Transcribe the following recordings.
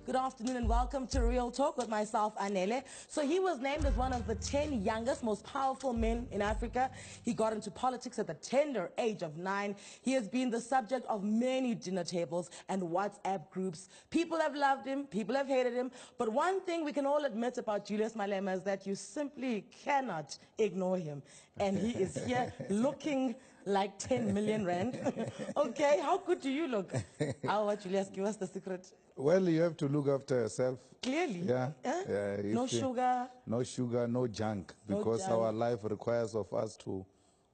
Good afternoon and welcome to Real Talk with myself, Anele. So he was named as one of the 10 youngest, most powerful men in Africa. He got into politics at the tender age of 9. He has been the subject of many dinner tables and WhatsApp groups. People have loved him, people have hated him. But one thing we can all admit about Julius Malema is that you simply cannot ignore him. And he is here looking like 10 million rand. Okay, how good do you look? Julius, give us the secret. Well, you have to look after yourself. Clearly. Yeah. No sugar. No sugar, no junk. Because our life requires of us to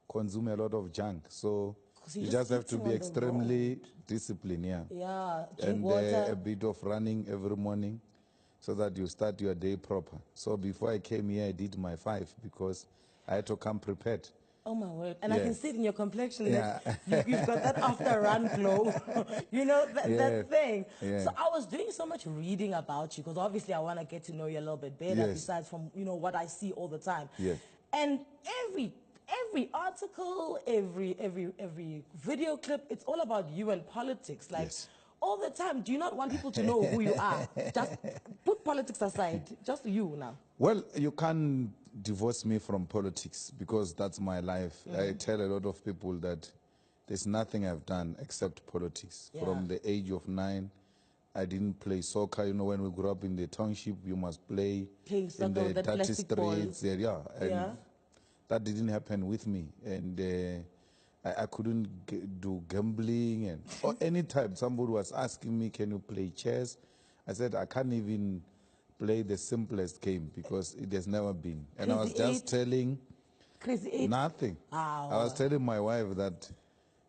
consume a lot of junk. So you just have to be extremely disciplined, Yeah, drink and water. a bit of running every morning so that you start your day proper. So before I came here, I did my 5 because I had to come prepared. Oh my word. And I can see it in your complexion that Yeah. you've got that after run glow. You know, that thing. Yeah. So I was doing so much reading about you because obviously I want to get to know you a little bit better besides from, you know, what I see all the time. Yes. And every article, every video clip, it's all about you and politics. Like all the time. Do you not want people to know who you are? Just put politics aside. Just you now. Well, you can't divorce me from politics because that's my life. I tell a lot of people that there's nothing I've done except politics. From the age of 9, I didn't play soccer. You know, when we grew up in the township, you must play in the dirty streets. And that didn't happen with me. And I couldn't do gambling. And or any time somebody was asking me, can you play chess? I said, I can't even play the simplest game because it has never been. And I was just telling nothing. I was telling my wife that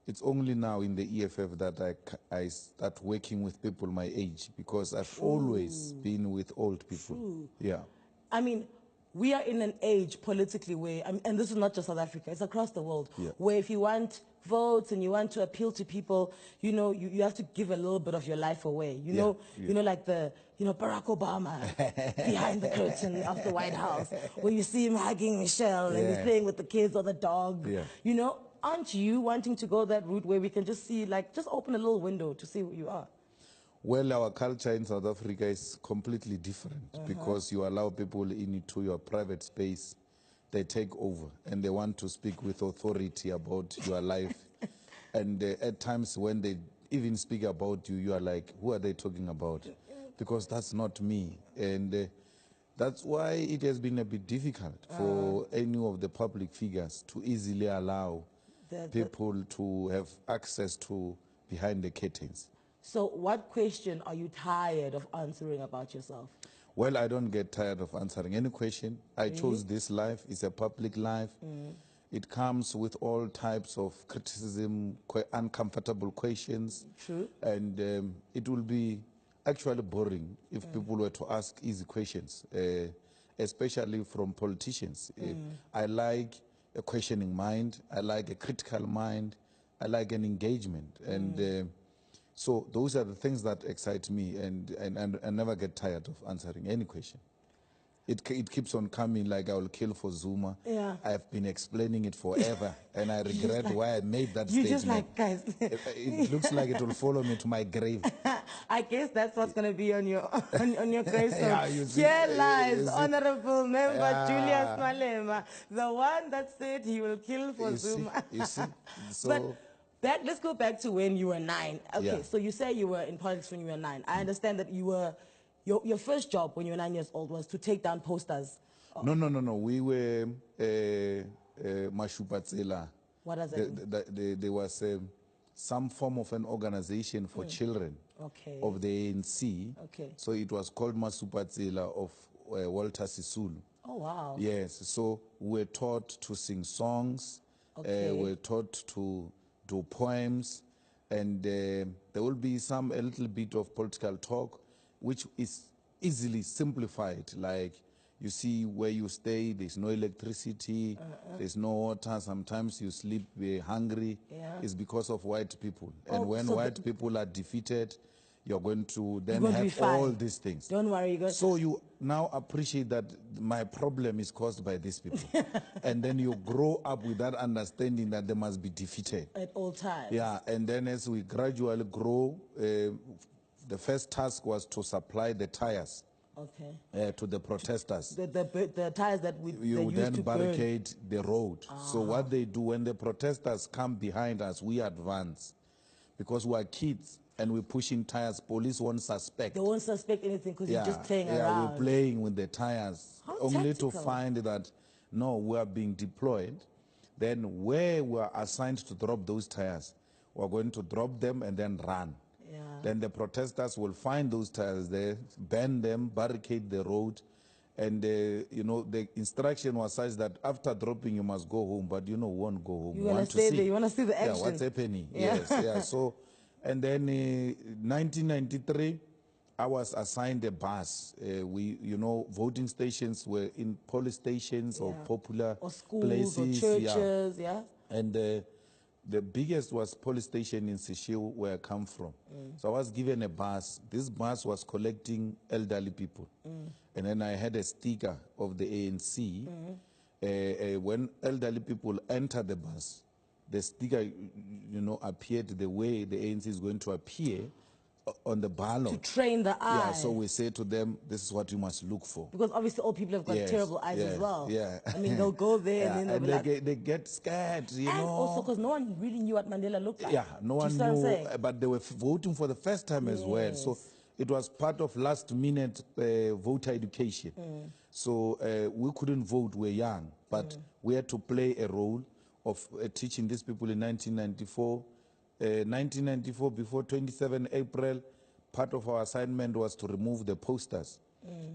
it's only now in the EFF that I start working with people my age because I've always been with old people. Yeah. I mean, we are in an age politically where, and this is not just South Africa, it's across the world, where if you want votes and you want to appeal to people, you know, you have to give a little bit of your life away. You know, like Barack Obama behind the curtain of the White House, where you see him hugging Michelle and he's playing with the kids or the dog. You know, aren't you wanting to go that route where we can just see, like, just open a little window to see who you are? Well, our culture in South Africa is completely different because you allow people into your private space. They take over and they want to speak with authority about your life. And at times when they even speak about you, you are like, who are they talking about? Because that's not me. And that's why it has been a bit difficult for any of the public figures to easily allow people to have access to behind the curtains. So what question are you tired of answering about yourself? Well, I don't get tired of answering any question. I chose this life. It's a public life. It comes with all types of criticism, uncomfortable questions. True. And it will be actually boring if people were to ask easy questions, especially from politicians. I like a questioning mind. I like a critical mind. I like an engagement. And so those are the things that excite me, and I never get tired of answering any question. It keeps on coming, like I will kill for Zuma. I've been explaining it forever, and I regret why I made that statement. Just like, guys. It looks like it will follow me to my grave. I guess that's what's going to be on your gravestone. Here lies Honorable Member Julius Malema, the one that said he will kill for Zuma. You see? So, let's go back to when you were 9. Okay, so you say you were in politics when you were 9. I understand that you were, your first job when you were 9 years old was to take down posters. No. We were Mashupatsela. What does that mean? There was some form of an organization for children of the ANC. So it was called Masupatsela of Walter Sisulu. Oh, wow. Yes, so we were taught to sing songs. We were taught to do poems, and there will be a little bit of political talk, which is easily simplified. Like, you see where you stay, there's no electricity, there's no water, sometimes you sleep hungry. It's because of white people. And when white people are defeated, you're going to then have all these things. Don't worry. So you now appreciate that my problem is caused by these people. And then you grow up with that understanding that they must be defeated. At all times. Yeah, and then as we gradually grow, The first task was to supply the tires to the protesters. The tires that You used then to barricade the road. So what they do, when the protesters come behind us, we advance. Because we are kids and we're pushing tires, police won't suspect. They won't suspect anything because you're just playing around. Yeah, we're playing with the tires. How only tactical. To find that, no, we are being deployed. Then where we are assigned to drop those tires, we're going to drop them and then run. Yeah. Then the protesters will find those tires there, ban them, barricade the road. And, you know, the instruction was such that after dropping, you must go home. But, you know, we won't go home. You want to stay there. You want to see the action. Yeah, what's happening. Yeah. Yes, yeah. So, and then 1993, I was assigned a bus. You know, voting stations were in police stations or popular or schools places. Or churches, yeah. And the biggest was police station in Sishiu, where I come from. So I was given a bus. This bus was collecting elderly people. And then I had a sticker of the ANC. When elderly people enter the bus, the sticker, you know, appeared the way the ANC is going to appear on the ballot. To train the eye. Yeah, so we say to them, this is what you must look for. Because obviously all people have got terrible eyes as well. Yeah. I mean, they'll go there and then they'll be like... they get scared, you know. And also because no one really knew what Mandela looked like. Yeah, no one knew, but they were voting for the first time as well. So it was part of last-minute voter education. So we couldn't vote, we were young, but we had to play a role of teaching these people in 1994. 1994, before 27 April, part of our assignment was to remove the posters.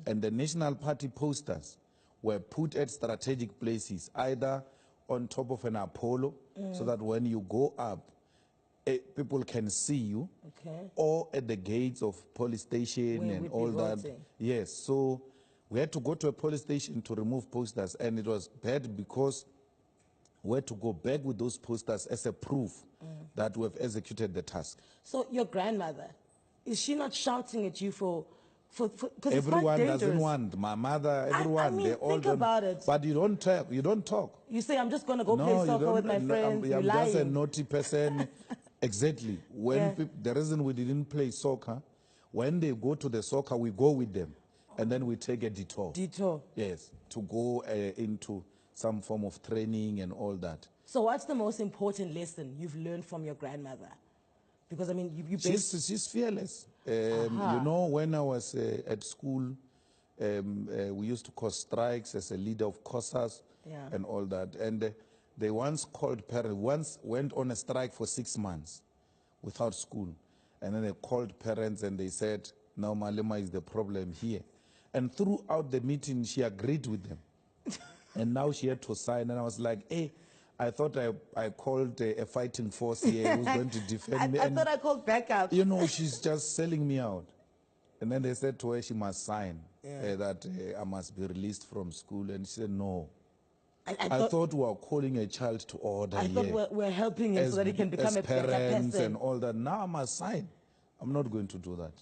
And the National Party posters were put at strategic places, either on top of an Apollo, so that when you go up, people can see you, or at the gates of police station and all that. Yes, so we had to go to a police station to remove posters, and it was bad because we had to go back with those posters as a proof that we have executed the task. So your grandmother, is she not shouting at you for everyone doesn't want. My mother, everyone, I mean, they all think about it. But you don't talk. You don't talk. You say, I'm just going to go play soccer with my friends. I'm just a naughty person. Exactly. When the reason we didn't play soccer, when they go to the soccer, we go with them. And then we take a detour. Detour? Yes, to go into some form of training and all that. So what's the most important lesson you've learned from your grandmother? Because, I mean, she's fearless. You know, when I was at school, we used to cause strikes as a leader of COSAS and all that. And they once called parents, once went on a strike for 6 months without school. And then they called parents and they said, now Malema is the problem here. And throughout the meeting, she agreed with them. And now she had to sign. And I was like, hey, I thought I called a fighting force here who's going to defend me. I thought I called backup. You know, she's just selling me out. And then they said to her she must sign that I must be released from school. And she said, no. I thought we were calling a child to order. I thought we're helping him so that he can become a better parents person. And all that. Now I must sign. I'm not going to do that.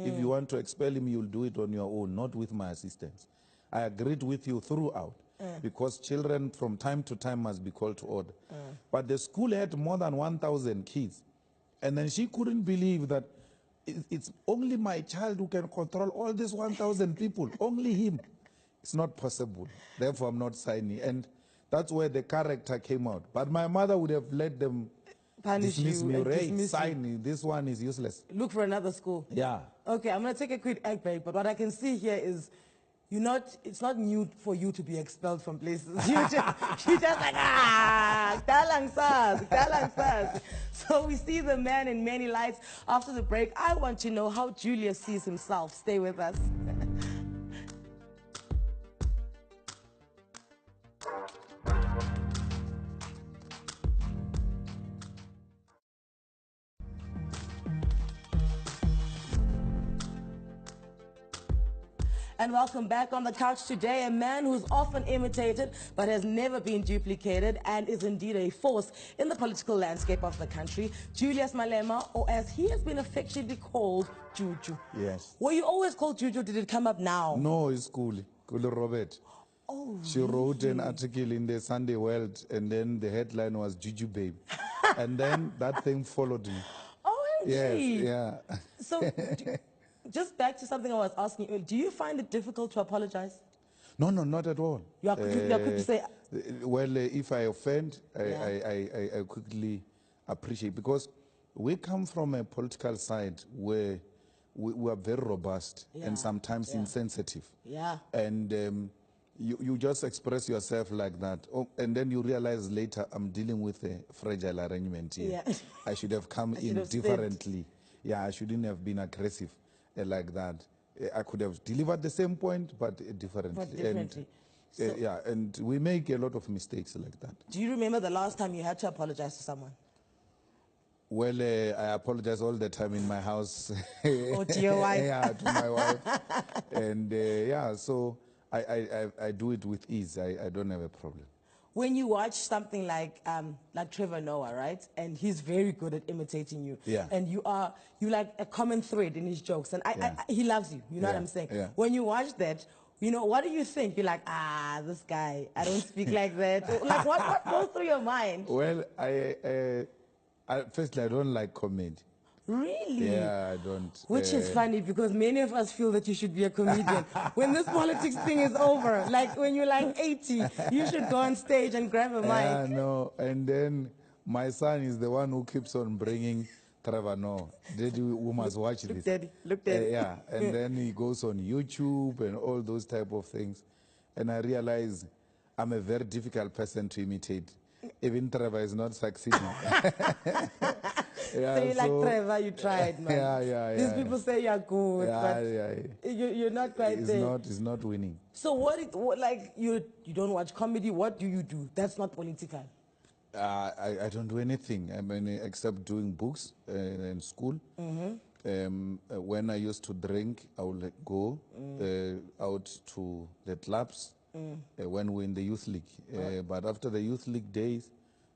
If you want to expel him, you'll do it on your own, not with my assistance. I agreed with you throughout. Because children from time to time must be called to order. But the school had more than 1,000 kids. And then she couldn't believe that it's only my child who can control all these 1,000 people, only him. It's not possible. Therefore, I'm not signing. And that's where the character came out. But my mother would have let them dismiss me. Sign, this one is useless. Look for another school. Yeah. Okay, I'm going to take a quick egg break, but what I can see here is it's not new for you to be expelled from places. You're just like, dalang sas. So we see the man in many lights. After the break, I want to know how Julius sees himself. Stay with us. And welcome back on the couch today. A man who's often imitated but has never been duplicated and is indeed a force in the political landscape of the country, Julius Malema, or as he has been affectionately called, Juju. Yes. Were you always called Juju? Did it come up now? No, it's Kuli Robert. Oh, she wrote an article in the Sunday World, and then the headline was Juju Babe. And then that thing followed me. Oh, Yes, OMG. yeah. So, just back to something I was asking you, do you find it difficult to apologize? No, not at all. You are quick to say, Well, if I offend, Yeah. I quickly appreciate, because we come from a political side where we are very robust Yeah, and sometimes yeah. insensitive. Yeah. And you just express yourself like that. Oh, and then you realize later, I'm dealing with a fragile arrangement here. Yeah. I should have come I should in have said. differently. Yeah, I shouldn't have been aggressive like that. I could have delivered the same point, but differently. But differently. And, yeah, and we make a lot of mistakes like that. Do you remember the last time you had to apologize to someone? Well, I apologize all the time in my house. Or to your wife? Yeah, to my wife. And yeah, so I do it with ease. I don't have a problem. When you watch something like Trevor Noah, right, and he's very good at imitating you, Yeah. and you like a common thread in his jokes, and Yeah. he loves you. You know what Yeah, I'm saying? yeah. When you watch that, you know, what do you think? You're like, this guy, I don't speak like that. Like, what goes through your mind? Well, firstly, I don't like comedy. Really? Yeah, I don't. Which is funny, because many of us feel that you should be a comedian. When this politics thing is over, like when you're like 80, you should go on stage and grab a Yeah, mic. no. And then my son is the one who keeps on bringing Trevor Noah. Daddy, we must watch Look, this. Daddy, look, Daddy. Yeah, and then he goes on YouTube and all those type of things. And I realize I'm a very difficult person to imitate. Even Trevor is not succeeding. Yeah, So you like Trevor, you tried, man. Yeah. These people say you're good, but Yeah. you're not quite there. It's not winning. So what like, you don't watch comedy, what do you do? That's not political. I don't do anything. I mean, except doing books in school. When I used to drink, I would go out to the clubs when we're in the youth league. But after the youth league days,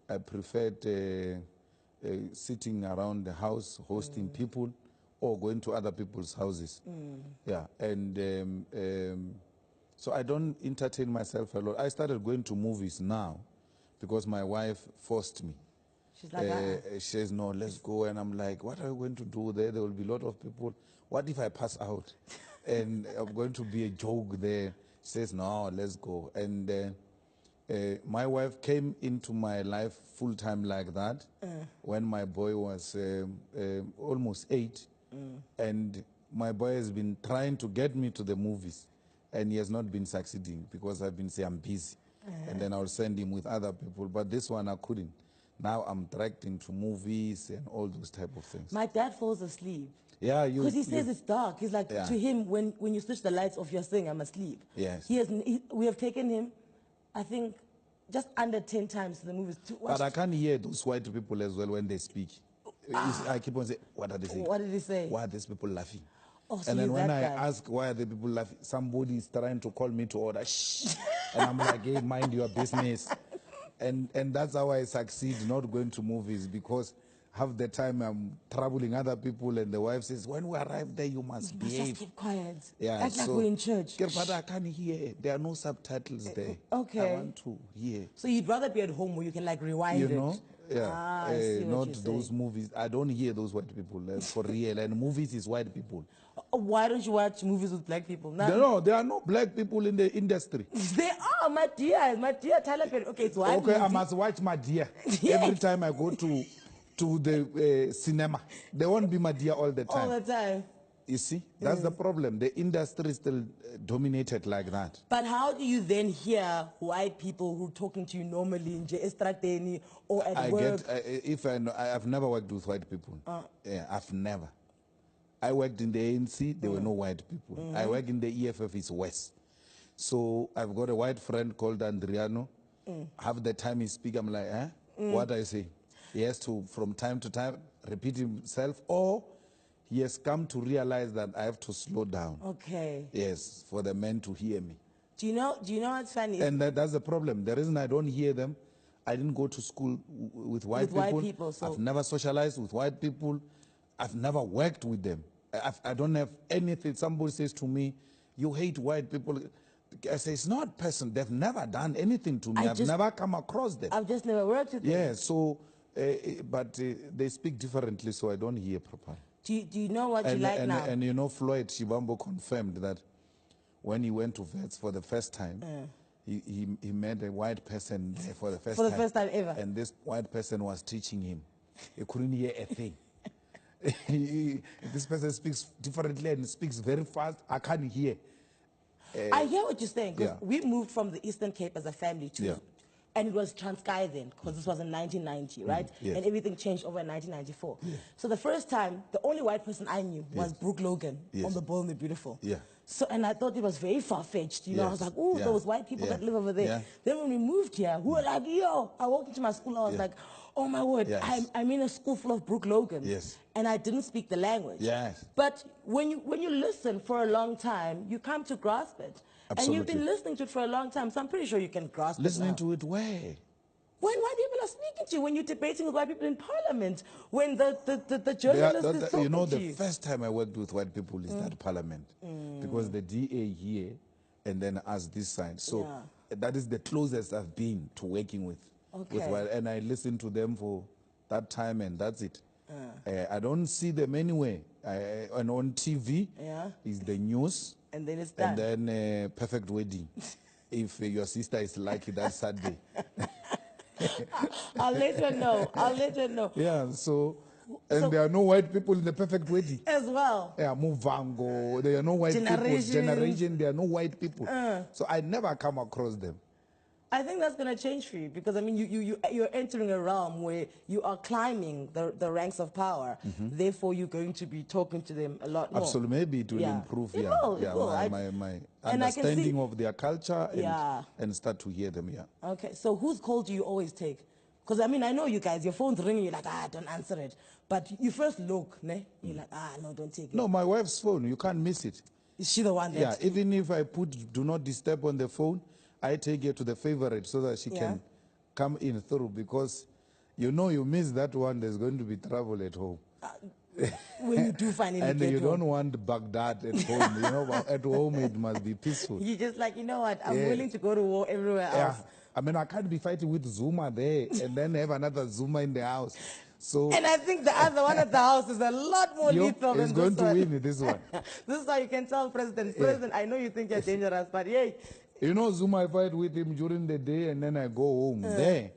I preferred sitting around the house, hosting people, or going to other people's houses. Yeah, and so I don't entertain myself a lot. I started going to movies now because my wife forced me. She's like, She says, no, let's go. And I'm like, what are you going to do there? There will be a lot of people. What if I pass out? And I'm going to be a joke there. She says, no, let's go. And my wife came into my life full time like that when my boy was almost 8. And my boy has been trying to get me to the movies, and he has not been succeeding because I've been saying I'm busy. And then I'll send him with other people. But this one I couldn't. Now I'm dragged into movies and all those type of things. my dad falls asleep. Yeah, Because he says it's dark. He's like, Yeah. to him, when you switch the lights off, you're saying I'm asleep. Yes. We have taken him, I think, just under 10 times to the movies. To watch. But I can't hear those white people as well when they speak. I keep on saying, what are they saying? What did he say? Why are these people laughing? Oh, so And then he's when that I guy. ask why are the people laughing, somebody is trying to call me to order. Shh. And I'm like, hey, mind your business. And that's how I succeed not going to movies, because half the time I'm troubling other people, and the wife says, when we arrive there, you must But behave. just keep quiet. Yeah, Act like we're in church. But I can't hear. There are no subtitles there. Okay. I want to hear. So you'd rather be at home where you can like rewind You it. know? Yeah. I see what not you're those saying. movies. I don't hear those white people for real. And movies is white people. Why don't you watch movies with black people? No, there are no black people in the industry. They are, my dear Tyler Perry. Okay, it's white Okay, I movie. must watch my dear Yeah. every time I go to the cinema. They won't be my dear all the time. all the time. You see, that's the problem. The industry is still dominated like that. But how do you then hear white people who are talking to you normally in Estrateni or at I work? I've never worked with white people. Yeah, I've never. I worked in the ANC, there were no white people. I work in the EFF, it's West. So I've got a white friend called Andriano. Half the time he speaks, I'm like, what I say? He has to, from time to time, repeat himself, or he has come to realize that I have to slow down. Okay. Yes, for the men to hear me. Do you know what's funny? And that's the problem. The reason I don't hear them, I didn't go to school with white people. So I've never socialized with white people. I've never worked with them. I don't have anything. Somebody says to me, you hate white people. I say, it's not person. They've never done anything to me. I've never come across them. I've just never worked with them. Yeah, so But they speak differently, so I don't hear properly. Do you know what you like now? And you know, Floyd Shibambo confirmed that when he went to vets for the first time, he met a white person there for the first time. For the first time ever. And this white person was teaching him. He couldn't hear a thing. This person speaks differently and speaks very fast. I can't hear. I hear what you're saying, because Yeah. we moved from the Eastern Cape as a family to, Yeah. and it was Transkei then, because this was in 1990, right? Yes. And everything changed over in 1994. So the first time, the only white person I knew was Brooke Logan on The Bold and the Beautiful. Yeah. So, and I thought it was very far-fetched, you know, I was like, oh, those white people that live over there. Yeah. Then when we moved here, we were like, yo, I walked into my school, I was like, oh my word, Yes. I'm in a school full of Brooke Logans. Yes. And I didn't speak the language. Yes. But when you listen for a long time, you come to grasp it. Absolutely. And you've been listening to it for a long time, so I'm pretty sure you can grasp Listening it now. to it where? When white people are speaking to you, when you're debating with white people in parliament, when the journalist is talking you know, to the you. first time I worked with white people is that parliament. Because the DA here and then us this side. So that is the closest I've been to working with white, and I listen to them for that time, and that's it. I don't see them anywhere. And on TV is the news. And then it's done. And then Perfect Wedding. If your sister is lucky that Saturday. I'll let her know. I'll let her know. Yeah, and there are no white people in the Perfect Wedding. As well. Yeah, Muvango. There are no white people. Generation, there are no white people. So I never come across them. I think that's going to change for you, because I mean, you're entering a realm where you are climbing the ranks of power. Therefore, you're going to be talking to them a lot more. Absolutely, maybe it will improve. It will. My understanding of their culture and start to hear them. Yeah. Okay, so whose call do you always take? Because I mean, I know you guys, your phone's ringing, you're like, don't answer it. But you first look, ne? You're like, no, don't take it. No, my wife's phone, you can't miss it. Is she the one that? Yeah, even if I put do not disturb on the phone, I take her to the favorite so that she can come in through, because you know you miss that one, there's going to be trouble at home. When you do finally and get you home. don't want Baghdad at home. You know, at home it must be peaceful. You're just like, you know what, I'm willing to go to war everywhere else. I mean, I can't be fighting with Zuma there and then have another Zuma in the house. So, and I think the other one at the house is a lot more lethal than this one. He's going to win this one. This is how you can tell President, I know you think you're dangerous, but yay. You know, Zuma, I fight with him during the day and then I go home. There,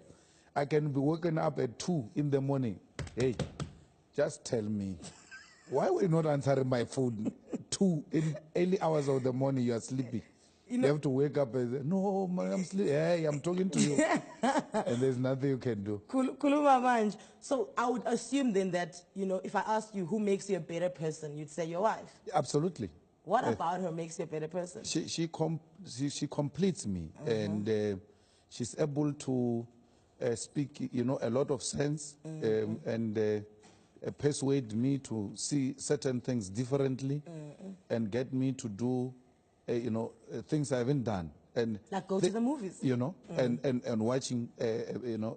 I can be waking up at 2 in the morning. Hey, just tell me, why were you not answering my phone? 2 in early hours of the morning, you are sleeping. You have to wake up and say, no, man, I'm sleeping. Hey, I'm talking to you. And there's nothing you can do. Kuluma Manj. So I would assume then that, you know, if I asked you who makes you a better person, you'd say your wife. Absolutely. What about her makes you a better person? She completes me, and she's able to speak, you know, a lot of sense, and persuade me to see certain things differently, and get me to do, you know, things I haven't done. And like go to the movies, you know, and watching, you know,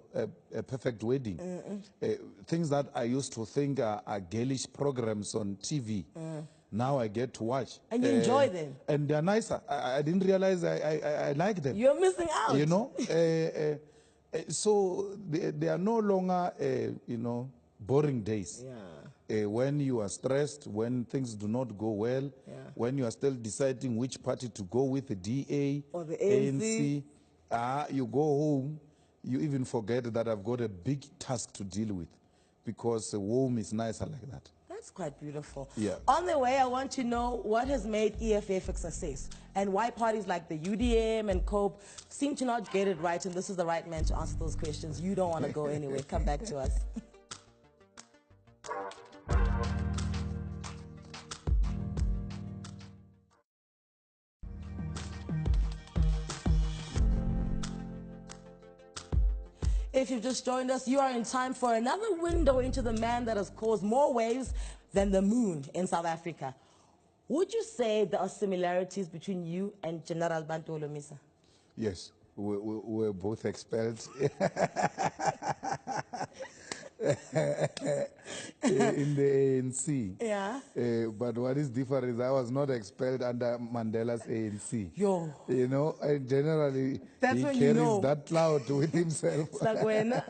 a Perfect Wedding. Things that I used to think are girlish programs on TV. Now I get to watch. And you enjoy them. And they're nicer. I didn't realize I like them. You're missing out. You know? So they are no longer, you know, boring days. Yeah. When you are stressed, when things do not go well, when you are still deciding which party to go with, the DA or the ANC, you go home, you even forget that I've got a big task to deal with, because home is nicer like that. That's quite beautiful. Yeah. On the way, I want to know what has made EFF a success and why parties like the UDM and COPE seem to not get it right, and this is the right man to answer those questions. You don't want to go anywhere. Come back to us. If you've just joined us, you are in time for another window into the man that has caused more waves than the moon in South Africa. Would you say there are similarities between you and General Bantu Holomisa? Yes, we're both expelled. in the ANC. Yeah. But what is different is I was not expelled under Mandela's ANC. Yo. You know, and generally That's he when carries you know. that cloud with himself. It's like when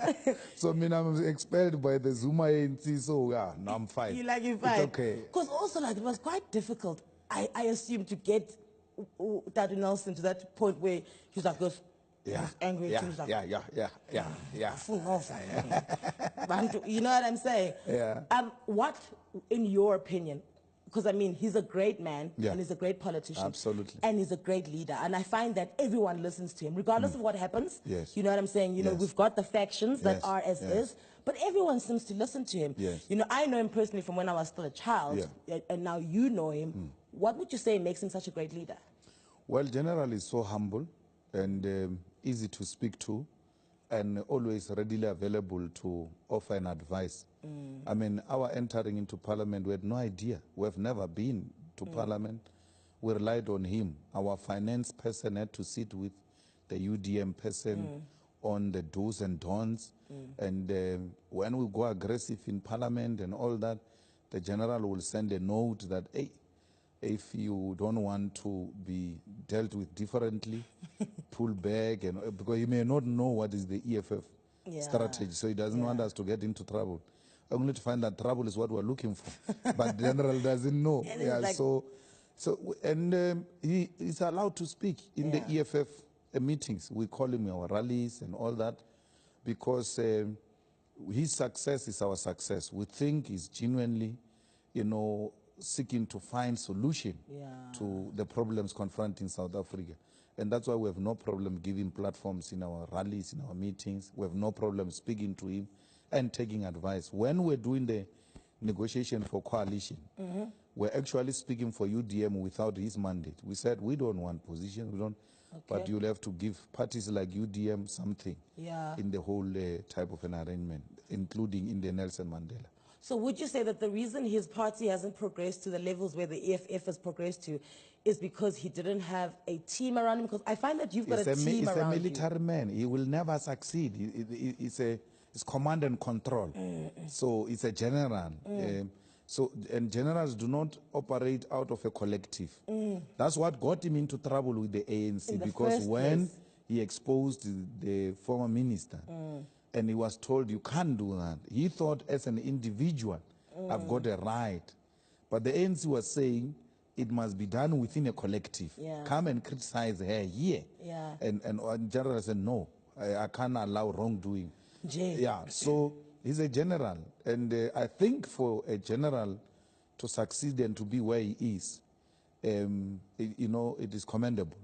So I mean, I'm expelled by the Zuma ANC, so yeah, no, I'm fine. you like you It's fine. okay. Because also like it was quite difficult, I assume, to get Dadu Nelson to that point where he was like this. He was angry. He was like, you know what I'm saying? Yeah. What, in your opinion, because I mean, he's a great man, and he's a great politician. Absolutely. And he's a great leader. And I find that everyone listens to him, regardless of what happens. Yes. You know what I'm saying? You know, we've got the factions that are as is, but everyone seems to listen to him. Yes. You know, I know him personally from when I was still a child, and now you know him. What would you say makes him such a great leader? Well, generally, he's so humble and easy to speak to, and always readily available to offer an advice. I mean, our entering into Parliament, we had no idea. We have never been to Parliament. We relied on him. Our finance person had to sit with the UDM person on the do's and don'ts. And when we go aggressive in Parliament and all that, the general will send a note that, hey, if you don't want to be dealt with differently, pull back, and because he may not know what is the EFF strategy, so he doesn't want us to get into trouble. Only to find that trouble is what we're looking for, but the general doesn't know. Like, He is allowed to speak in the EFF meetings. We call him our rallies and all that, because his success is our success. We think he's genuinely, you know, seeking to find solution to the problems confronting South Africa. And that's why we have no problem giving platforms in our rallies, in our meetings. We have no problem speaking to him and taking advice. When we're doing the negotiation for coalition, we're actually speaking for UDM without his mandate. We said we don't want position, we don't, but you'll have to give parties like UDM something in the whole type of an arrangement, including in the Nelson Mandela. So would you say that the reason his party hasn't progressed to the levels where the EFF has progressed to is because he didn't have a team around him? Because I find that you've got a team around you. He's a military man. He will never succeed. It's command and control. So it's a general. And generals do not operate out of a collective. That's what got him into trouble with the ANC, because when he exposed the former minister, and he was told, you can't do that. He thought, as an individual, I've got a right. But the ANC was saying, it must be done within a collective. Come and criticize her here. And general said, no, I can't allow wrongdoing. So he's a general. And I think for a general to succeed and to be where he is, you know, it is commendable.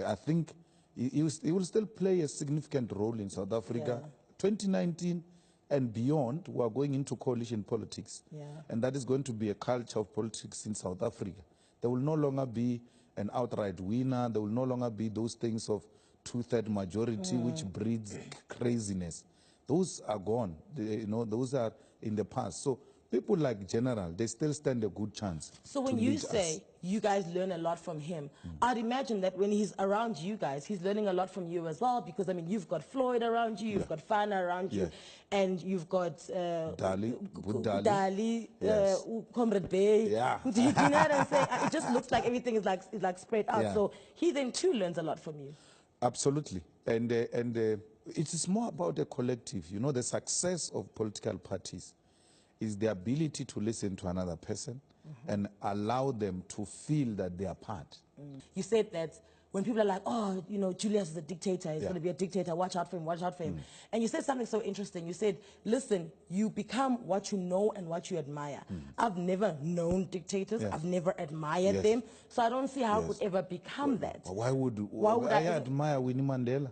I think he will still play a significant role in South Africa. 2019 and beyond, we are going into coalition politics. And that is going to be a culture of politics in South Africa. There will no longer be an outright winner. There will no longer be those things of two-thirds majority, which breeds craziness. Those are gone. You know, those are in the past. So people like General, they still stand a good chance. So when you say you guys learn a lot from him, I'd imagine that when he's around you guys, he's learning a lot from you as well, because, I mean, you've got Floyd around you, you've got Fana around you, and you've got Dali, Comrade Bay. Do you know what I'm saying? It just looks like everything is like spread out. So he then too learns a lot from you. Absolutely. And it is more about a collective. You know, the success of political parties is the ability to listen to another person and allow them to feel that they are part. You said that when people are like, oh, you know, Julius is a dictator, he's going to be a dictator, watch out for him, watch out for him. And you said something so interesting. You said, listen, you become what you know and what you admire. I've never known dictators. I've never admired them. So I don't see how I could ever become that. Why would I admire Winnie Mandela?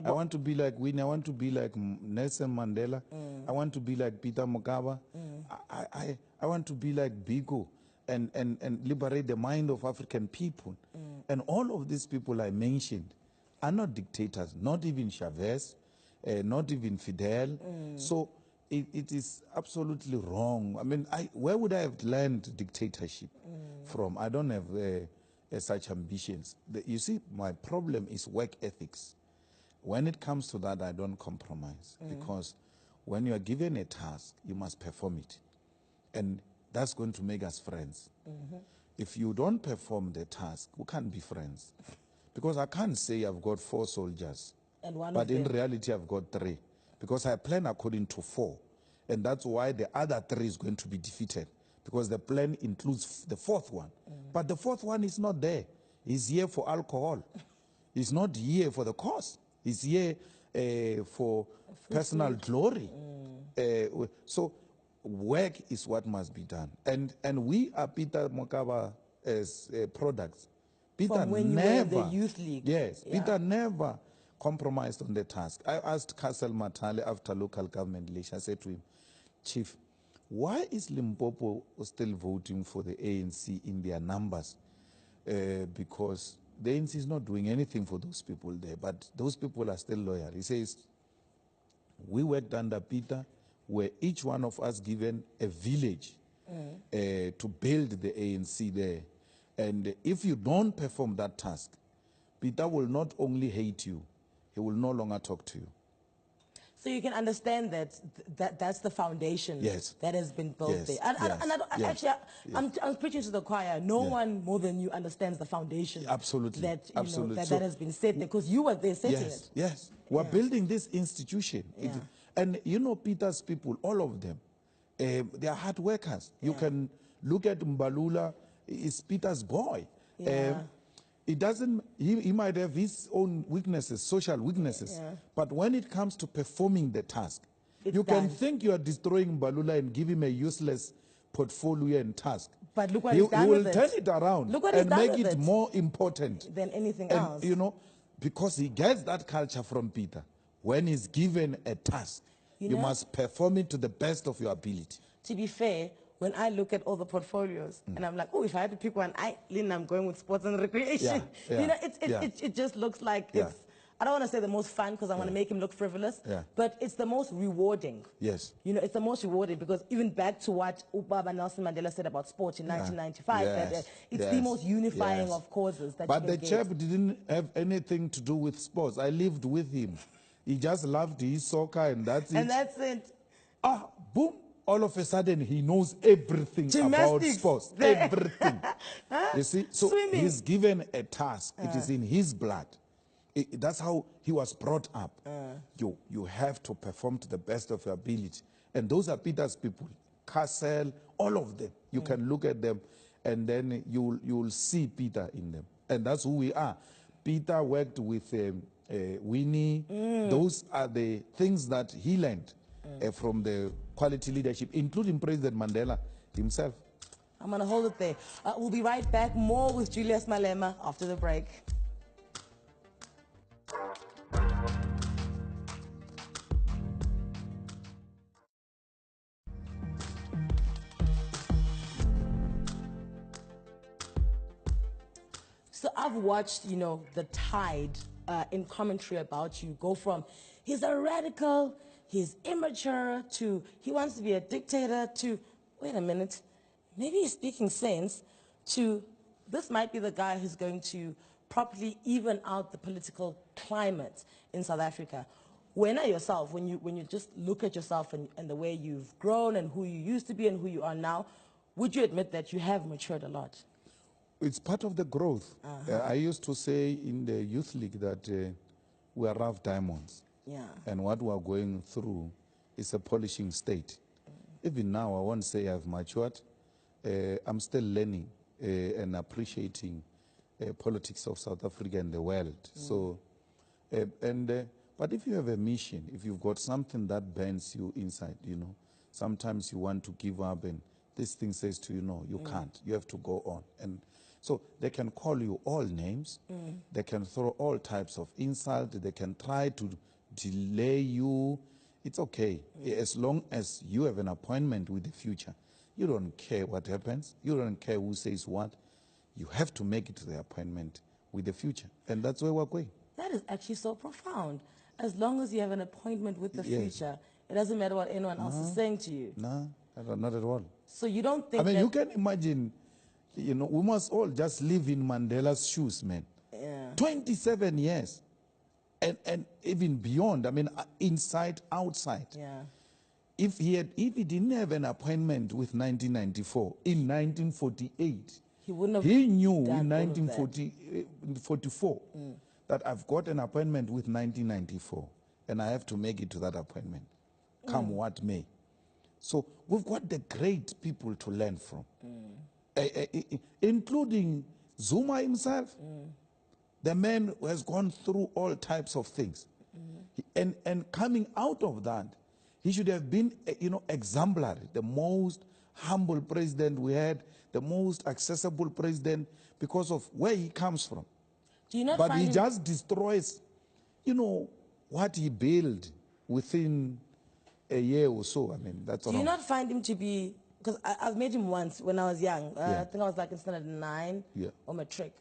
I want to be like Winnie. I want to be like Nelson Mandela. I want to be like Peter Mokaba. I want to be like Biko and liberate the mind of African people. And all of these people I mentioned are not dictators, not even Chavez, not even Fidel. So it is absolutely wrong. I mean, where would I have learned dictatorship from? I don't have such ambitions. You see, my problem is work ethics. When it comes to that, I don't compromise, because when you are given a task, you must perform it. And that's going to make us friends. If you don't perform the task, we can't be friends. Because I can't say I've got 4 soldiers, but in reality I've got 3. Because I plan according to 4. And that's why the other 3 is going to be defeated. Because the plan includes the 4th one. But the 4th one is not there. He's here for alcohol. He's not here for the cause. He's here for personal glory. So work is what must be done. And we are Peter Mokaba as products. Peter From when never, you were in the youth league. Yes, Peter never compromised on the task. I asked Castle Matale after local government election, I said to him, Chief, why is Limpopo still voting for the ANC in their numbers? Because the ANC is not doing anything for those people there, but those people are still loyal. He says, we worked under Peter, where each one of us given a village to build the ANC there. And if you don't perform that task, Peter will not only hate you, he will no longer talk to you. So you can understand that that's the foundation that has been built there. I'm preaching to the choir. No one more than you understands the foundation. Absolutely. That, that has been set there, because you were there setting it. Yes, we're building this institution. And you know, Peter's people, all of them, they are hard workers. You can look at Mbalula, is Peter's boy. It doesn't, he might have his own weaknesses, social weaknesses, but when it comes to performing the task, you can think you are destroying Mbalula and give him a useless portfolio and task. But look what he's done with it. He will turn it around and make it more important than anything else. You know, because he gets that culture from Peter. When he's given a task, you must perform it to the best of your ability. To be fair, when I look at all the portfolios and I'm like, oh, if I had to pick one, I'm going with sports and recreation. You know, it just looks like it's, I don't want to say the most fun because I want to make him look frivolous, but it's the most rewarding. Yes. You know, it's the most rewarding because even back to what Ubaba Nelson Mandela said about sport in 1995, that it's the most unifying of causes that but you can the chap didn't have anything to do with sports. I lived with him. He just loved his soccer and that's it. And that's it. Ah, boom. All of a sudden, he knows everything about sports. Everything. You see? So Swimming. He's given a task. It is in his blood. That's how he was brought up. You have to perform to the best of your ability. And those are Peter's people. Castle, all of them. You can look at them and then you'll see Peter in them. And that's who we are. Peter worked with Winnie. Those are the things that he learned from the quality leadership, including President Mandela himself. I'm going to hold it there. We'll be right back. More with Julius Malema after the break. So I've watched, the tide in commentary about you go from he's a radical, he's immature, to he wants to be a dictator, to, wait a minute, maybe he's speaking sense, to this might be the guy who's going to properly even out the political climate in South Africa. When you just look at yourself and the way you've grown and who you used to be and who you are now, would you admit that you have matured a lot? It's part of the growth. I used to say in the youth league that we are rough diamonds. And what we are going through is a polishing state. Even now, I won't say I've matured. I'm still learning and appreciating politics of South Africa and the world. So, but if you have a mission, if you've got something that burns you inside, sometimes you want to give up and this thing says to you, no, you can't. You have to go on. And so they can call you all names. They can throw all types of insult. They can try to delay you. It's okay. As long as you have an appointment with the future, you don't care what happens. You don't care who says what. You have to make it to the appointment with the future. And that's where we're going. That is actually so profound. As long as you have an appointment with the future, it doesn't matter what anyone else is saying to you. No, not at all. So you don't think you can imagine, we must all just live in Mandela's shoes, man. 27 years. And even beyond, inside, outside. if he didn't have an appointment with 1994, in 1948, he wouldn't have he knew done in all of that. 1944 that I've got an appointment with 1994, and I have to make it to that appointment, come what may. So we've got the great people to learn from, including Zuma himself, the man who has gone through all types of things. And coming out of that, he should have been, exemplary, the most humble president we had, the most accessible president because of where he comes from. Do you not But find he him, just destroys, what he built within a year or so. I mean, that's do you not find him to be, because I've met him once when I was young. Yeah. I think I was like in standard 9 Yeah. or matric.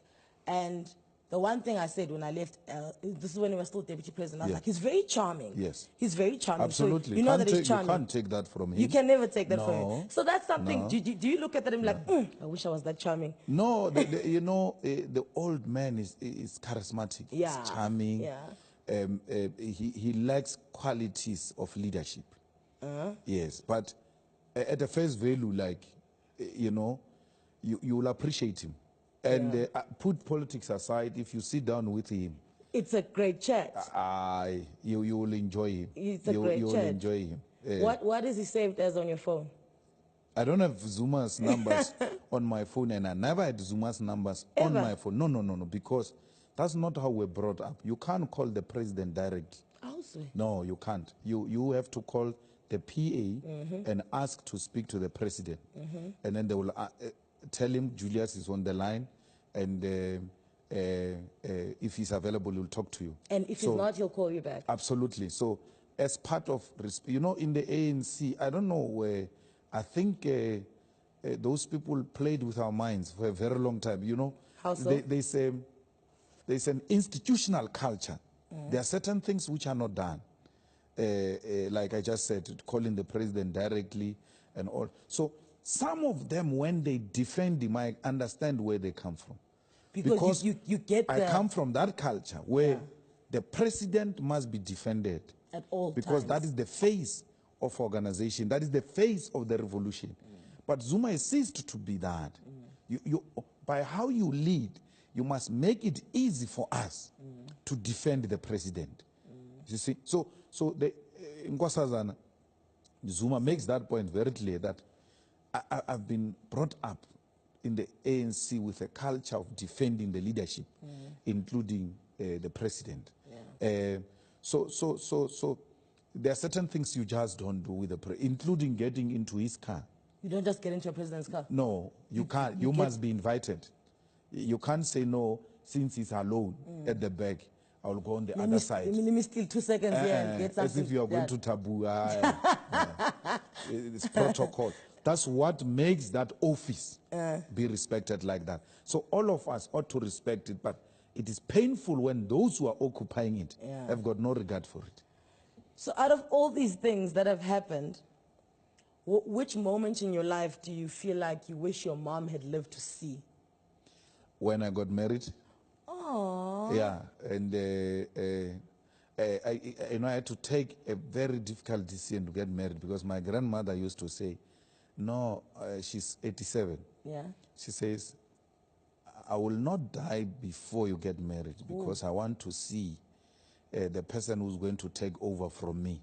And the one thing I said when I left, this is when he was still deputy president, I was Yeah. like, he's very charming. Yes. He's very charming. Absolutely. So you know that he's charming. You can't take that from him. You can never take that from No. him. So that's something, No. do you look at him like, I wish I was that charming? No, the old man is charismatic. Yeah. He's charming. Yeah. He lacks qualities of leadership. Yes, but at the face value, like, you will appreciate him. And put politics aside, if you sit down with him, It's a great chat. you will enjoy him. It's a you great will chat. enjoy him. What is he saved as on your phone? I don't have Zuma's numbers on my phone, and I never had Zuma's numbers on Ever? my phone. No, because that's not how we're brought up. You can't call the president directly. Also. No, you can't. You have to call the PA and ask to speak to the president. And then they will tell him Julius is on the line, and if he's available, he'll talk to you. And if he's not, he'll call you back. Absolutely. So as part of, in the ANC, I don't know where, I think those people played with our minds for a very long time. How so? There's an institutional culture. There are certain things which are not done. Like I just said, calling the president directly and all. So some of them, when they defend him, I understand where they come from. Because you get I come from that culture where the president must be defended. At all because times. that is the face of organization. That is the face of the revolution. But Zuma has ceased to be that. By how you lead, you must make it easy for us to defend the president. You see? So the Nkosazana, Zuma makes that point very clear that I've been brought up in the ANC with a culture of defending the leadership, including the president. So there are certain things you just don't do with the president, including getting into his car. You don't just get into a president's car. No, you can't. You must be invited. You can't say no since he's alone at the back. I will go on the other side. Let me steal 2 seconds here and get something. As if you are going to taboo. It's protocol. That's what makes that office be respected like that. So all of us ought to respect it, but it is painful when those who are occupying it have got no regard for it. So out of all these things that have happened, which moment in your life do you feel like you wish your mom had lived to see? When I got married. Oh. Yeah, and I had to take a very difficult decision to get married because my grandmother used to say, no, she's 87. Yeah. She says, I will not die before you get married because I want to see the person who's going to take over from me.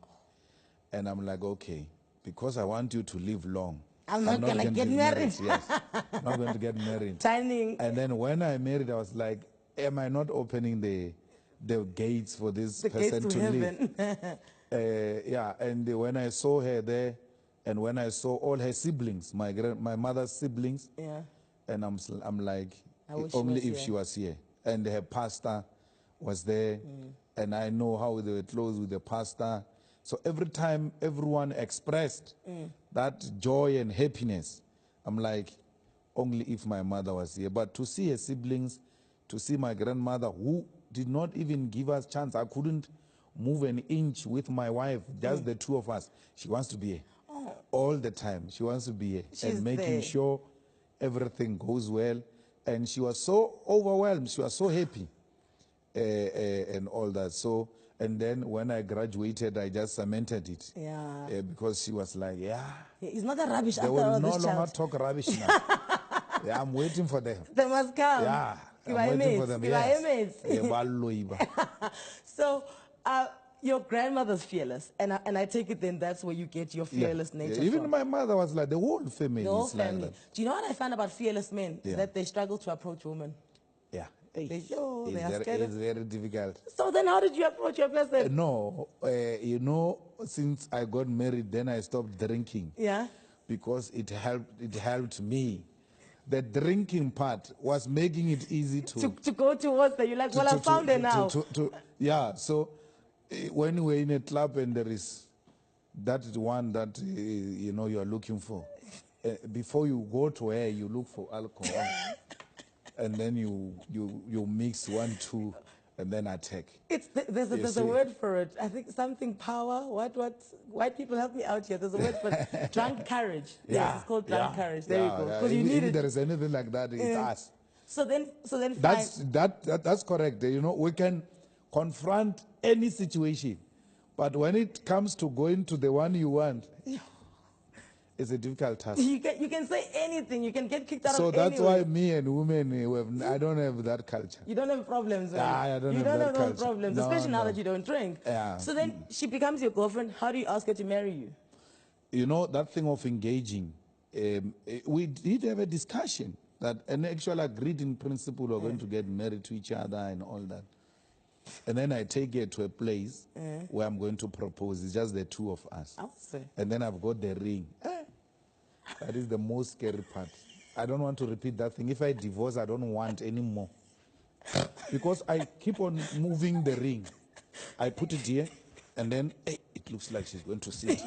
And I'm like, okay, because I want you to live long. I'm not going to get married. Yes, I'm not going to get married. Timing. And then when I married, I was like, am I not opening the gates for this person to live? Yeah, and when I saw her there, and when I saw all her siblings, my mother's siblings, and I'm like, only if she was here. And her pastor was there, and I know how they were close with the pastor. So every time everyone expressed that joy and happiness, I'm like, only if my mother was here. But to see her siblings, to see my grandmother, who did not even give us chance, I couldn't move an inch with my wife, just the two of us. She wants to be here. All the time. She wants to be here. And making sure everything goes well. And she was so overwhelmed. She was so happy and all that. So, And then when I graduated, I just cemented it. Yeah. Because she was like, yeah. It's not that rubbish They after will all no this longer child. talk rubbish now. Yeah, I'm waiting for them. They must come. Yeah, Give I'm our waiting for mates. them. Give our Yes. mates. So, your grandmother's fearless, and I take it then that's where you get your fearless nature Even from. my mother was like, the whole family The whole is like family. that. Do you know what I find about fearless men? Yeah. That they struggle to approach women. Yeah. They are scared. It's very difficult. So then how did you approach your person? No, you know, since I got married, then I stopped drinking. Yeah. Because it helped me. The drinking part was making it easy to go towards that. You're like, well, I found her now. Yeah, so when we're in a club and there is that one that you know you are looking for, before you go to her, you look for alcohol, and then you mix 1, 2, and then attack. There's a word for it. I think something power. What? White people help me out here. There's a word for it. Drunk courage. Yes, it's called drunk courage. There you go. Because you need if there is anything like that, it's us. So then That's correct. You know, we can confront any situation, but when it comes to going to the one you want, it's a difficult task. You can say anything. You can get kicked out so of that's anywhere. why me and women, I don't have that culture. You don't have problems with it. I don't you have don't that have those culture. problems, No, especially now no. that you don't drink. Yeah. So then she becomes your girlfriend. How do you ask her to marry you? You know, that thing of engaging, we did have a discussion that an actual agreed in principle we're going to get married to each other and all that. And then I take her to a place where I'm going to propose. It's just the two of us. I'll say. And then I've got the ring. That is the most scary part. I don't want to repeat that thing. If I divorce, I don't want any more. Because I keep on moving the ring. I put it here, and then it looks like she's going to sit.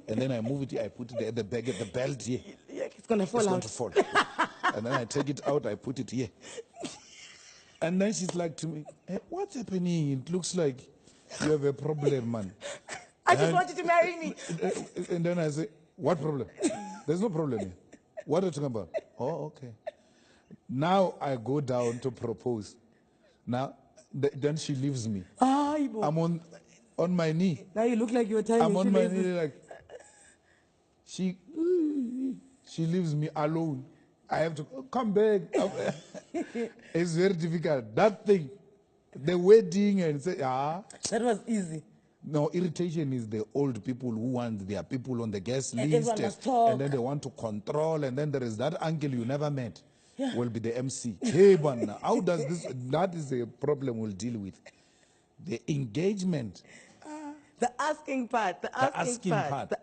And then I move it here, I put it at the bag, at the belt here. Yeah, it's going to fall out. It's going to fall. And then I take it out, I put it here. And then she's like to me, hey, what's happening? It looks like you have a problem, man. I just want you to marry me. And then I say, what problem? There's no problem here. What are you talking about? Oh, okay. Now I go down to propose. Now, then she leaves me. I'm on my knee. Now you look like you're telling I'm on my knee like, she leaves me alone. I have to come back. It's very difficult. That thing, the wedding and say, that was easy. No, irritation is the old people who want their people on the guest list. Everyone must talk. And then they want to control. And then there is that uncle you never met will be the MC. Hey, man, how does this? That is a problem we'll deal with. The engagement. The asking part. The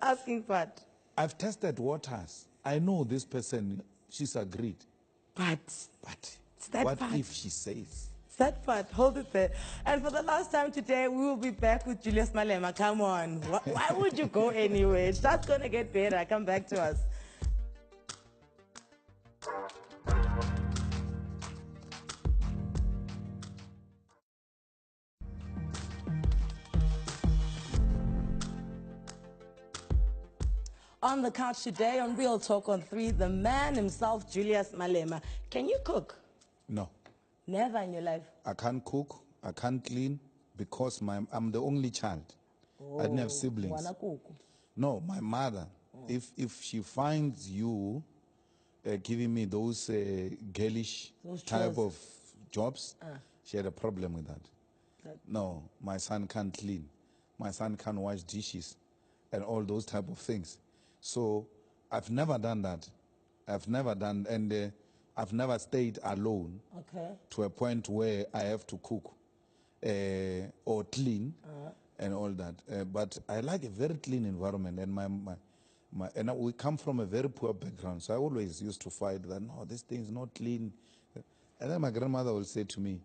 asking part. I've tested waters. I know this person, she's agreed. But what if she says? That part, hold it there. And for the last time today, we will be back with Julius Malema. Come on. Why would you go anywhere? It's just going to get better. Come back to us. On the couch today on Real Talk on 3, the man himself, Julius Malema. Can you cook? No. Never in your life? I can't cook, I can't clean, because I'm the only child. I didn't have siblings. No, my mother, if she finds you giving me those girlish type of jobs, she had a problem with that. No, my son can't clean. My son can't wash dishes and all those type of things. So I've never done that. I've never stayed alone to a point where I have to cook or clean and all that. But I like a very clean environment, and and we come from a very poor background, so I always used to fight that, no, this thing is not clean. And then my grandmother will say to me,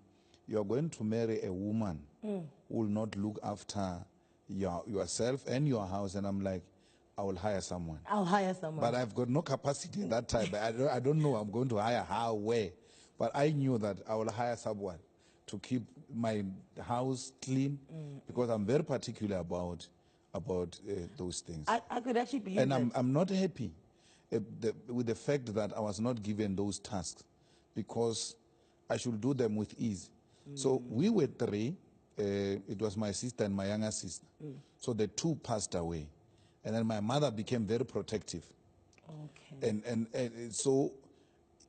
you are going to marry a woman who will not look after yourself and your house. And I'm like, I will hire someone. I'll hire someone. But I've got no capacity at that time. I don't know I'm going to hire how, where. But I knew that I will hire someone to keep my house clean because I'm very particular about those things. I could actually believe that. And I'm not happy with the fact that I was not given those tasks because I should do them with ease. So we were 3 it was my sister and my younger sister. So the two passed away. And then my mother became very protective. Okay. And so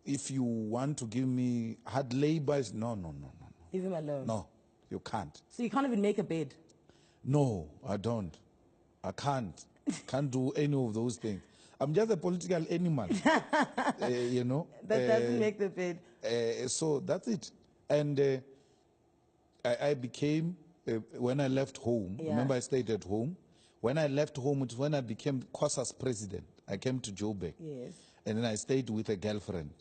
if you want to give me hard labor, no. Leave him alone. No, you can't. So you can't even make a bed? No, I don't. I can't. Can't do any of those things. I'm just a political animal, you know. That doesn't make the bed. So that's it. And I became, when I left home, remember I stayed at home. When I left home, it's when I became COSA's president. I came to Joburg. Yes. And then I stayed with a girlfriend.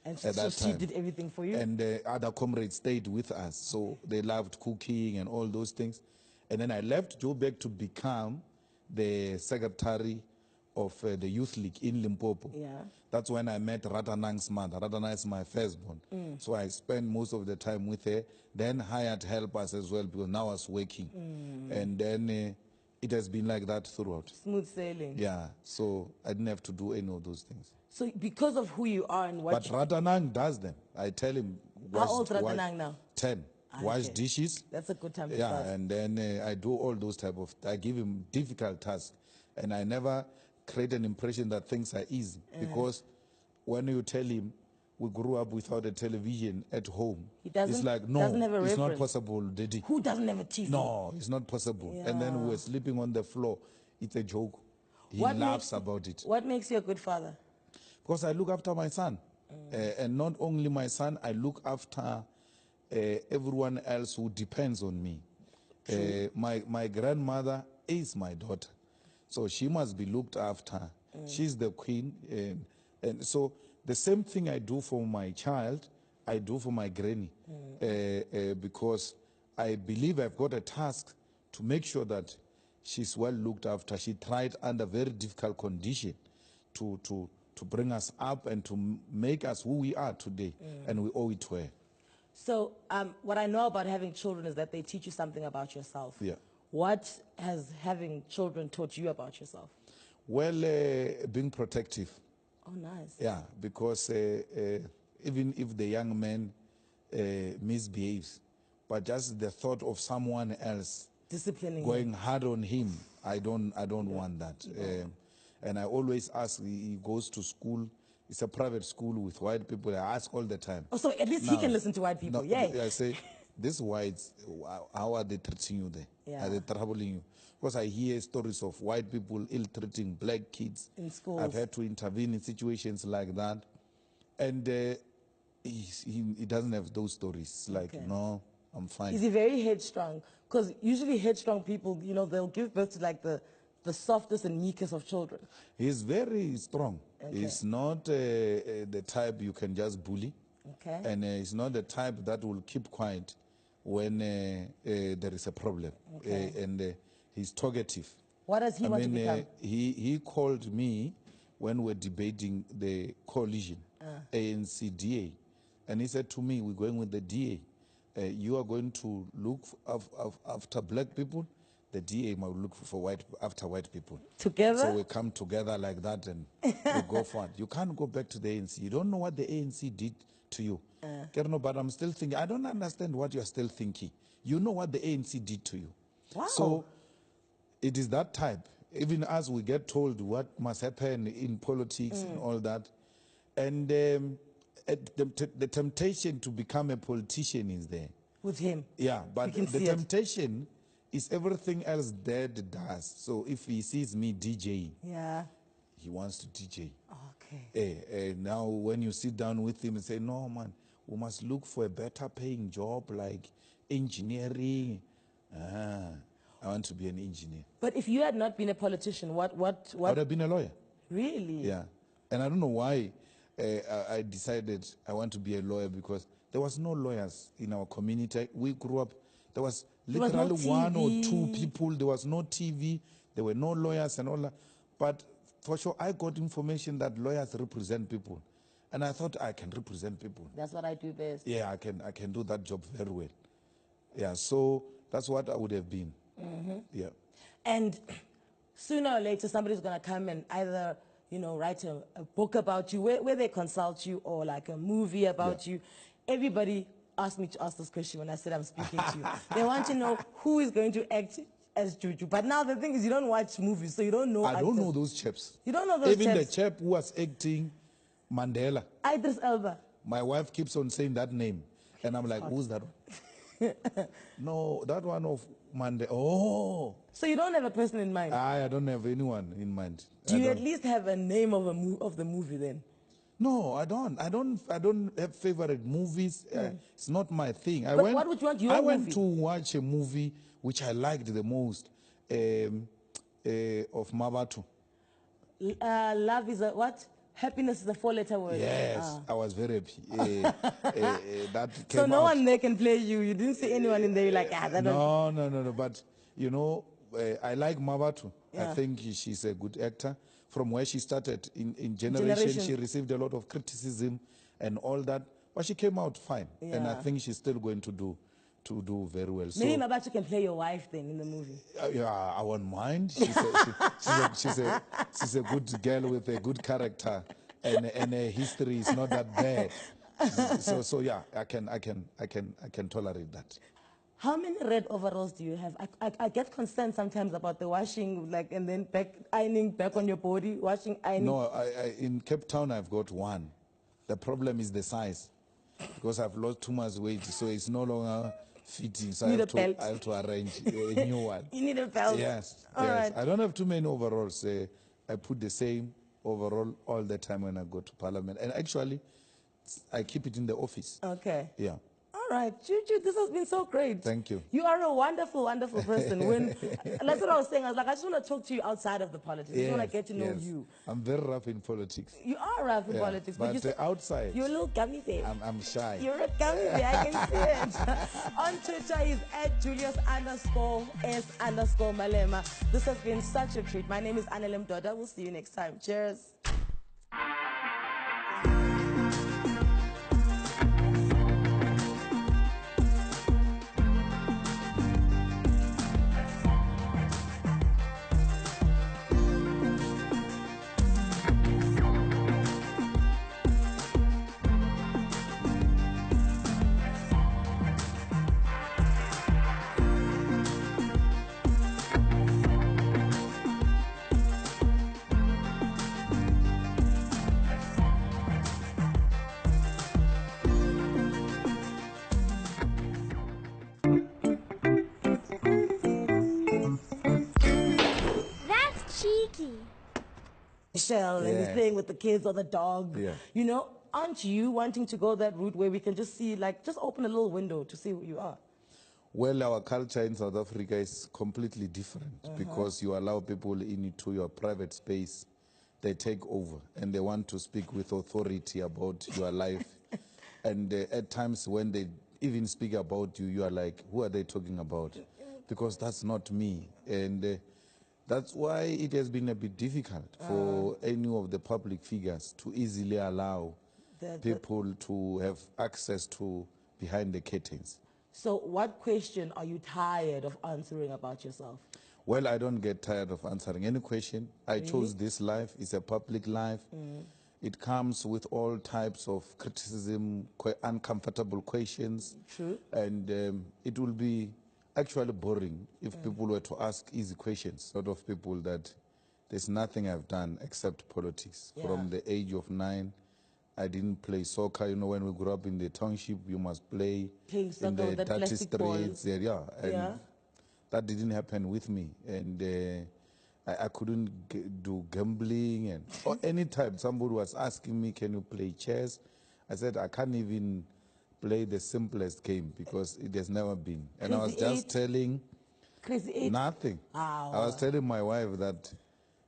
And at so that she time. did everything for you? And other comrades stayed with us. So they loved cooking and all those things. And then I left Joburg to become the secretary of the Youth League in Limpopo. Yeah. That's when I met Ratanang's mother. Ratanang is my firstborn. So I spent most of the time with her, then hired helpers as well because now I was working. And then it has been like that throughout. Smooth sailing. Yeah, so I didn't have to do any of those things. So because of who you are and what... But Ratanang does them. I tell him... How old Ratanang now? 10. Wash dishes. That's a good time to start. Yeah, and then I do all those type of... I give him difficult tasks. And I never create an impression that things are easy. Because when you tell him, we grew up without a television at home, it's like, no, it's not possible, Daddy. Who doesn't have a TV? No, it's not possible. Yeah. And then we were sleeping on the floor. It's a joke. He laughs about it. What makes you a good father? Because I look after my son. And not only my son, I look after everyone else who depends on me. My grandmother is my daughter. So she must be looked after. She's the queen. And so the same thing I do for my child, I do for my granny. Because I believe I've got a task to make sure that she's well looked after. She tried under very difficult condition to bring us up and to make us who we are today. And we owe it to her. So what I know about having children is that they teach you something about yourself. Yeah. What has having children taught you about yourself? Well, being protective. Oh, nice. Yeah, because even if the young man misbehaves, but just the thought of someone else disciplining going hard on him, I don't want that. And I always ask, he goes to school, it's a private school with white people, I ask all the time. Oh, so at least he can listen to white people, yay. I say, these whites, how are they treating you there? Yeah. Are they troubling you? Because I hear stories of white people ill-treating black kids. In schools. I've had to intervene in situations like that. And he doesn't have those stories. Like, no, I'm fine. Is he very headstrong? Because usually headstrong people, you know, they'll give birth to like the softest and meekest of children. He's very strong. He's not the type you can just bully. Okay. And he's not the type that will keep quiet when there is a problem. And he's talkative. What does he want to become? He called me when we're debating the coalition, ANC-DA. And he said to me, we're going with the DA. You are going to look after black people. The DA might look after white people. Together? So we come together like that and we go forward. You can't go back to the ANC. You don't know what the ANC did to you. But I'm still thinking, I don't understand what you're still thinking. You know what the ANC did to you. Wow. So it is that type. Even as we get told what must happen in politics and all that. And the temptation to become a politician is there. With him? Yeah, but the temptation is everything else Dad does. So if he sees me DJing, he wants to DJ. Okay. Now when you sit down with him and say, no, man, we must look for a better paying job like engineering. I want to be an engineer. But if you had not been a politician, what? I would have been a lawyer. Really? Yeah. And I don't know why I decided I want to be a lawyer, because there was no lawyers in our community. We grew up, there was literally one or two people. There was no TV. There were no lawyers and all that. But for sure, I got information that lawyers represent people. And I thought I can represent people. That's what I do best. Yeah, I can do that job very well. Yeah, so that's what I would have been. Yeah. And sooner or later, somebody's going to come and either, you know, write a book about you, where they consult you, or like a movie about you. Everybody asked me to ask this question when I said I'm speaking to you. They want to know who is going to act as Juju. But now the thing is, you don't watch movies, so you don't know. I don't know those chaps. You don't know those Even chaps? the chap who was acting Mandela. Idris Elba. My wife keeps on saying that name. And I'm like, who's that one? No, that one of Mandela. Oh. So you don't have a person in mind? I don't have anyone in mind. Do you at least have a name of the movie then? No, I don't. I don't have favorite movies. It's not my thing. What would you want your I went movie? to watch a movie which I liked the most of Mabatu. Love is a what? Happiness is a 4-letter word. Yes, I was very happy. That came so no out. one there can play you. You didn't see anyone in there. You're like, that No. But you know, I like Mabatu. Yeah. I think she's a good actor. From where she started in Generation, she received a lot of criticism and all that, but she came out fine. Yeah. And I think she's still going to do very well. Maybe So, Mabatu can play your wife then in the movie. yeah, I won't mind. She's a good girl with a good character, and her history is not that bad. So yeah, I can tolerate that. How many red overalls do you have? I get concerned sometimes about the washing, like, and then ironing back on your body, washing, ironing. No, in Cape Town I've got one. The problem is the size, because I've lost too much weight, so it's no longer fitting. So I have to arrange a new one. You need a belt. Yes, All yes. right. I don't have too many overalls. I put the same overall all the time when I go to Parliament, and actually, I keep it in the office. Okay. Yeah. All right, Juju, this has been so great. Thank you. You are a wonderful, wonderful person. That's what I was saying. I was like, I just want to talk to you outside of the politics. I just want to get to know you. I'm very rough in politics. You are rough in politics, but outside, you're a little gummy bear. I'm shy. You're a gummy bear. I can see it. On Twitter, he's at Julius_S_Malema. This has been such a treat. My name is Annelem Doda. We'll see you next time. Cheers. Michelle, and he's playing with the kids or the dog. Yeah. You know, aren't you wanting to go that route where we can just see, like, just open a little window to see who you are? Well, our culture in South Africa is completely different because you allow people into your private space. They take over and they want to speak with authority about your life. And at times when they even speak about you, you are like, who are they talking about? Because that's not me. And that's why it has been a bit difficult for any of the public figures to easily allow people to have access to behind the curtains. So what question are you tired of answering about yourself? Well, I don't get tired of answering any question. I chose this life. It's a public life. It comes with all types of criticism, uncomfortable questions. True. And it will be actually boring if people were to ask easy questions. A lot of people that there's nothing I've done except politics. Yeah. From the age of 9, I didn't play soccer. You know, when we grew up in the township, you must play in the dirty streets. Yeah, and that didn't happen with me. And I couldn't do gambling and or any type. Somebody was asking me, can you play chess? I said, I can't even play the simplest game because it has never been. And I was just telling nothing. I was telling my wife that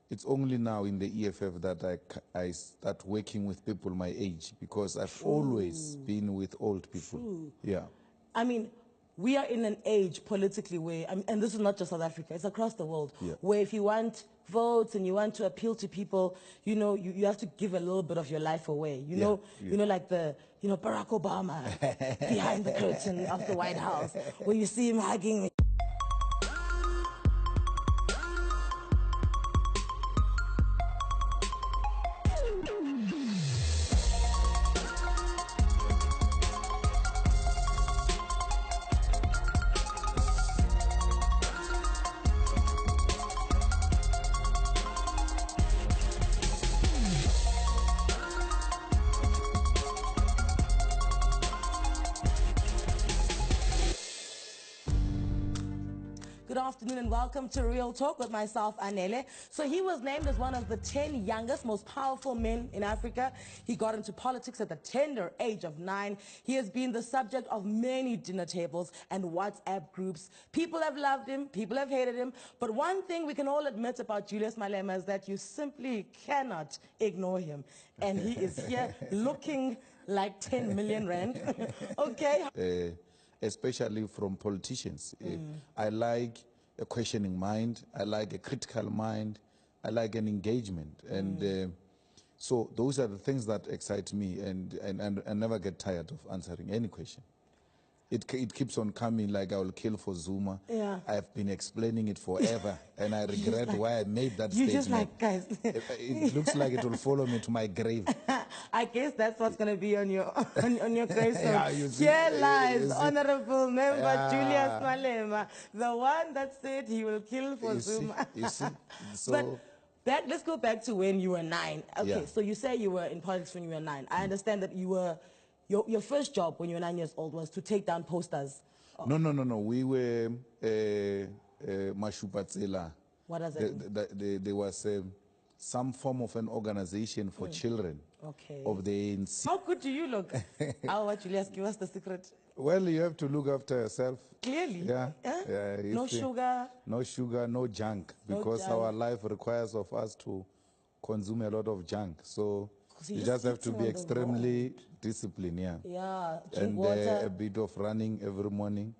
it's only now in the EFF that I start working with people my age because I've always been with old people. Yeah. I mean, we are in an age politically where, and this is not just South Africa, it's across the world, where if you want votes and you want to appeal to people, you know, you have to give a little bit of your life away. You know, like Barack Obama behind the curtain of the White House, where you see him hugging good afternoon, and welcome to Real Talk with myself, Anele. So he was named as one of the 10 youngest, most powerful men in Africa. He got into politics at the tender age of 9. He has been the subject of many dinner tables and WhatsApp groups. People have loved him, people have hated him. But one thing we can all admit about Julius Malema is that you simply cannot ignore him. And he is here looking like 10 million rand. Okay. Especially from politicians. I like a questioning mind, I like a critical mind, I like an engagement. And so those are the things that excite me, and I never get tired of answering any question. It keeps on coming, like I will kill for Zuma. Yeah. I've been explaining it forever, and I regret why I made that You statement. just like, guys. It looks like it will follow me to my grave. I guess that's what's going to be on your on your gravestone. Yeah, you see, Here lies you see. Honorable Member Yeah. Julius Malema, the one that said he will kill for You Zuma. see. So, But let's go back to when you were 9. Okay, Yeah. so you say you were in politics when you were 9. I understand that you were your first job when you were 9 years old was to take down posters. no. We were Mashupatsela. What does that mean? There was some form of an organization for children of the ANC. How good do you look? Julius, give us the secret. Well, you have to look after yourself. Clearly. Yeah. Huh? Yeah, No sugar. No sugar, no junk, because our life requires of us to consume a lot of junk. So you just have to be extremely disciplined, yeah. Yeah, drink And water. a bit of running every morning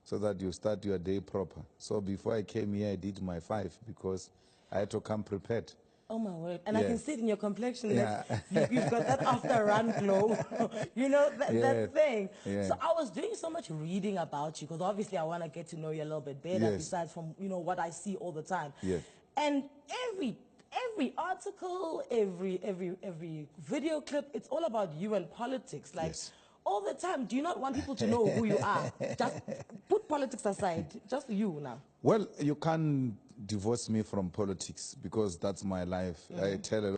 so that you start your day proper. So before I came here, I did my 5 because I had to come prepared. Oh my word. And I can see it in your complexion that Yeah. you've got that after run glow. You know, that thing. Yeah. So I was doing so much reading about you because obviously I want to get to know you a little bit better besides from, what I see all the time. Yes. And every article, every video clip, it's all about you and politics. Like all the time. Do you not want people to know who you are? Just put politics aside. Just you now. Well, you can't divorce me from politics because that's my life. I tell a